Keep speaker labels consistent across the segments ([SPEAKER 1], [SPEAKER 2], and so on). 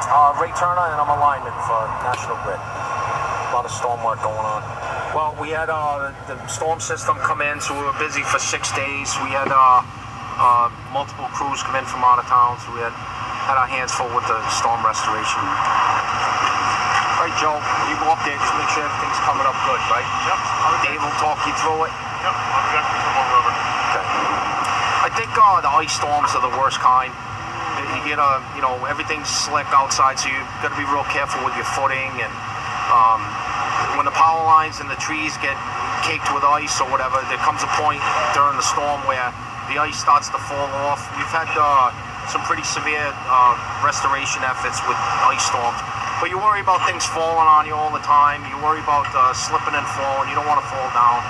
[SPEAKER 1] Ray Turner, and I'm a lineman for National Grid. A lot of storm work going on. Well, we had the storm system come in, so we were busy for 6 days. We had multiple crews come in from out of town, so we had our hands full with the storm restoration. All right, Joe, you go up there, just make sure everything's coming up good, right?
[SPEAKER 2] Yep.
[SPEAKER 1] Dave will talk you through it.
[SPEAKER 2] Yep, I'll be back to come over.
[SPEAKER 1] Okay. I think the ice storms are the worst kind. You get everything's slick outside, so you got to be real careful with your footing. And when the power lines and the trees get caked with ice or whatever, there comes a point during the storm where the ice starts to fall off. We've had some pretty severe restoration efforts with ice storms. But you worry about things falling on you all the time. You worry about slipping and falling. You don't want to fall down.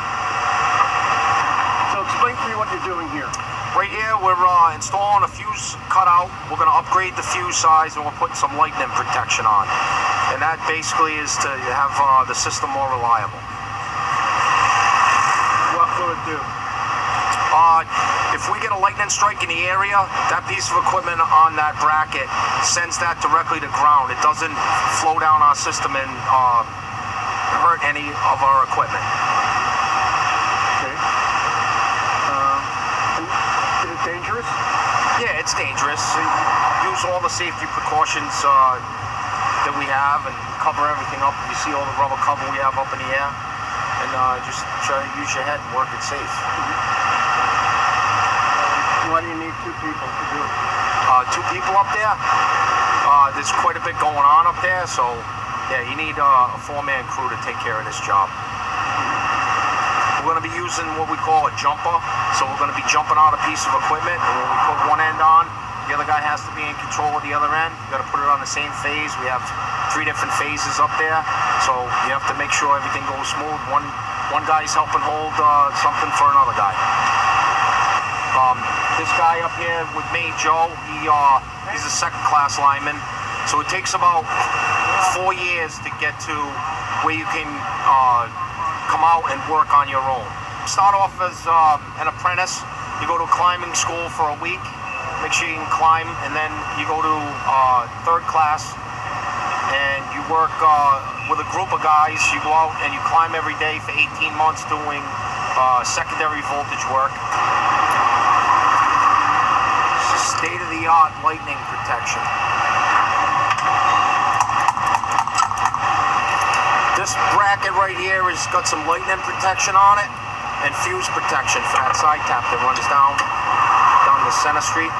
[SPEAKER 2] So explain to me what you're doing here.
[SPEAKER 1] Right here, we're installing a fuse cutout. We're going to upgrade the fuse size, and we're putting some lightning protection on. And that basically is to have the system more reliable.
[SPEAKER 2] What will it do?
[SPEAKER 1] If we get a lightning strike in the area, that piece of equipment on that bracket sends that directly to ground. It doesn't flow down our system and hurt any of our equipment.
[SPEAKER 2] Okay. Is it dangerous?
[SPEAKER 1] Yeah, it's dangerous. Use all the safety precautions that we have and cover everything up. You see all the rubber cover we have up in the air. And just try to use your head and work it safe.
[SPEAKER 2] Why do you need 2 people to do it?
[SPEAKER 1] 2 people up there? There's quite a bit going on up there, so yeah, you need a 4-man crew to take care of this job. We're going to be using what we call a jumper, so we're going to be jumping out a piece of equipment, and when we put one end on, the other guy has to be in control of the other end. You got to put it on the same phase. We have 3 different phases up there, so you have to make sure everything goes smooth. One guy's helping hold something for another guy. This guy up here with me, Joe, he's a 2nd-class lineman, so it takes about 4 years to get to where you can come out and work on your own. Start off as an apprentice. You go to climbing school for a week, make sure you can climb, and then you go to 3rd class, and you work with a group of guys. You go out and you climb every day for 18 months doing secondary voltage work. State-of-the-art lightning protection. This bracket right here has got some lightning protection on it and fuse protection for that side tap that runs down the center street.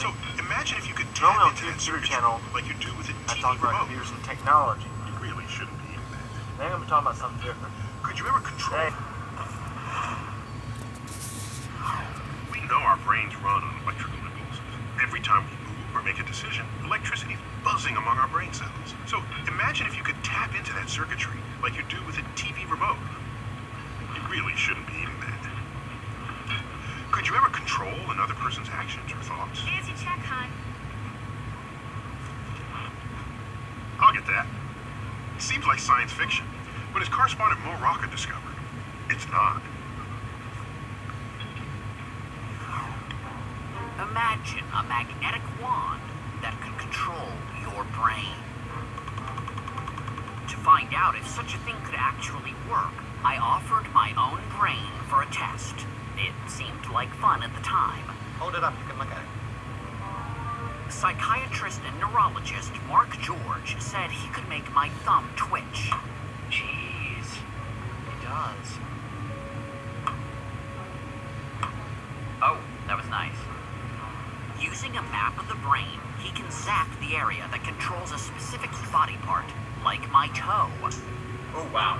[SPEAKER 3] So imagine if you could tap into that circuitry like you do with a TV remote.
[SPEAKER 1] Computers and technology.
[SPEAKER 3] You really shouldn't be in that.
[SPEAKER 1] Then I'm talking about something different.
[SPEAKER 3] Could you ever control?
[SPEAKER 1] Hey.
[SPEAKER 3] We know our brains run on electrical impulses. Every time we move or make a decision, electricity is buzzing among our brain cells. So imagine if you could tap into that circuitry like you do with a TV remote. You really shouldn't be in that. Could you ever control another person's actions or thoughts?
[SPEAKER 4] Fancy check, hon.
[SPEAKER 3] I'll get that. It seems like science fiction, but as correspondent Mo Rocca discovered, it's not.
[SPEAKER 5] Imagine a magnetic wand that can control your brain. To find out if such a thing could actually work, I offered my own brain for a test. It seemed like fun at the time.
[SPEAKER 1] Hold it up, you can look at it.
[SPEAKER 5] Psychiatrist and neurologist Mark George said he could make my thumb twitch. Jeez, it does. Oh, that was nice. Using a map of the brain, he can zap the area that controls a specific body part, like my toe.
[SPEAKER 1] Oh, wow.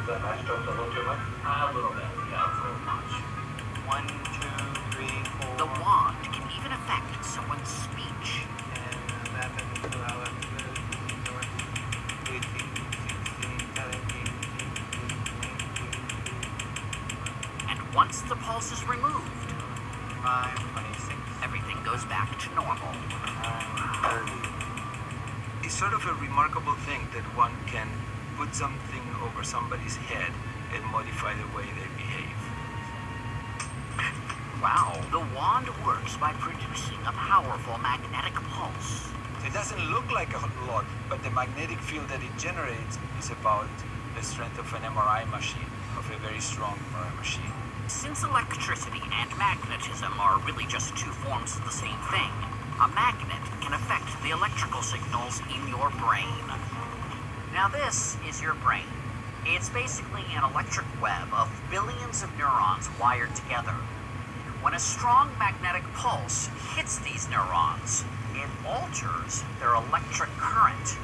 [SPEAKER 1] Is that nice toe to look too much?
[SPEAKER 5] A little bit, yeah, a little much.
[SPEAKER 1] 1, 2, 3, 4.
[SPEAKER 5] The wand can even affect someone's speech.
[SPEAKER 1] 10, 11, 12, 13, 14, 15, 16, 17, 18, 19.
[SPEAKER 5] And once the pulse is removed,
[SPEAKER 4] It's sort of a remarkable thing that one can put something over somebody's head and modify the way they behave.
[SPEAKER 5] Wow, the wand works by producing a powerful magnetic pulse.
[SPEAKER 4] It doesn't look like a lot, but the magnetic field that it generates is about the strength of an MRI machine, of a very strong MRI machine.
[SPEAKER 5] Since electricity and magnetism are really just two forms of the same thing, a magnet can affect the electrical signals in your brain. Now this is your brain. It's basically an electric web of billions of neurons wired together. When a strong magnetic pulse hits these neurons, it alters their electric current.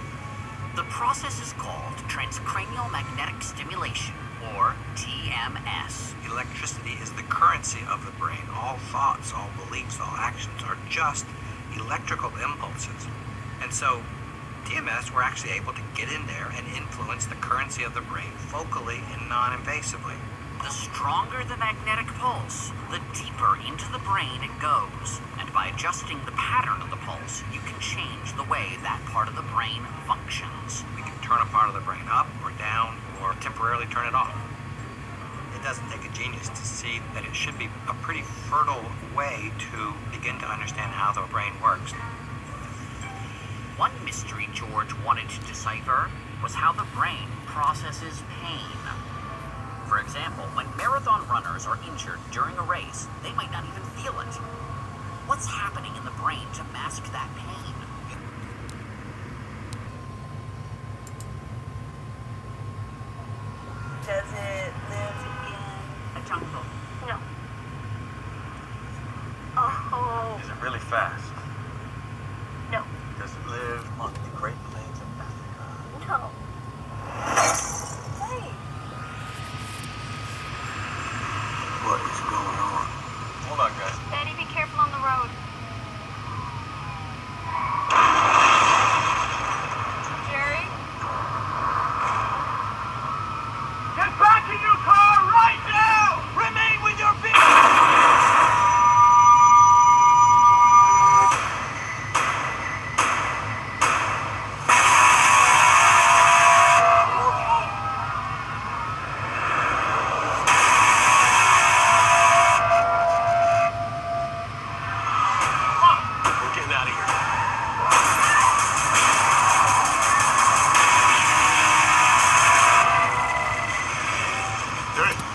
[SPEAKER 5] The process is called transcranial magnetic stimulation, or TMS.
[SPEAKER 6] Electricity is the currency of the brain. All thoughts, all beliefs, all actions are just electrical impulses. And so, TMS, we're actually able to get in there and influence the currency of the brain focally and non-invasively.
[SPEAKER 5] The stronger the magnetic pulse, the deeper into the brain it goes. And by adjusting the pattern of the pulse, you can change the way that part of the brain functions.
[SPEAKER 6] We can turn a part of the brain up or down or temporarily turn it off. It doesn't take a genius to see that it should be a pretty fertile way to begin to understand how the brain works.
[SPEAKER 5] One mystery George wanted to decipher was how the brain processes pain. For example, when marathon runners are injured during a race, they might not even feel it. What's happening in the brain to mask that pain?
[SPEAKER 7] Does it live in
[SPEAKER 5] A jungle.
[SPEAKER 7] no? Oh
[SPEAKER 8] Is it really fast?
[SPEAKER 7] no,
[SPEAKER 8] Does it live on the Great Plains of Africa?
[SPEAKER 7] no. Hey,
[SPEAKER 8] What is going on? Hold on, guys.
[SPEAKER 7] Daddy, be careful on the road. Jerry,
[SPEAKER 2] Get back in your car right now! Remain with your feet!
[SPEAKER 3] We're getting out of here.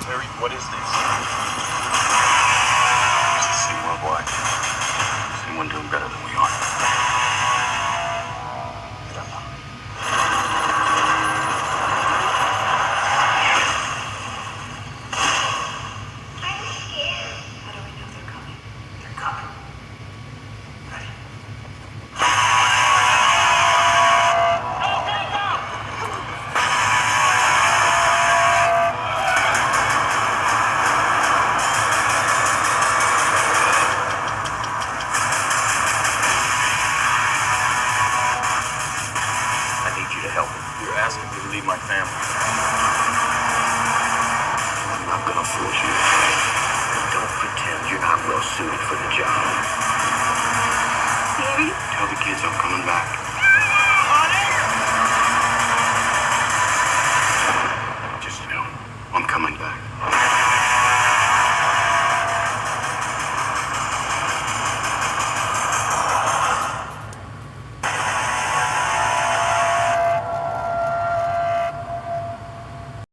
[SPEAKER 3] Harry, what is this?
[SPEAKER 8] It's the same worldwide. Someone doing better than we are. I don't know.
[SPEAKER 7] how do we know they're coming?
[SPEAKER 8] They're coming. Ready? I need you to help me. You're asking me to leave my family. I'm not gonna force you. Don't pretend you're not well suited for the job.
[SPEAKER 7] Baby,
[SPEAKER 8] Tell the kids I'm coming back.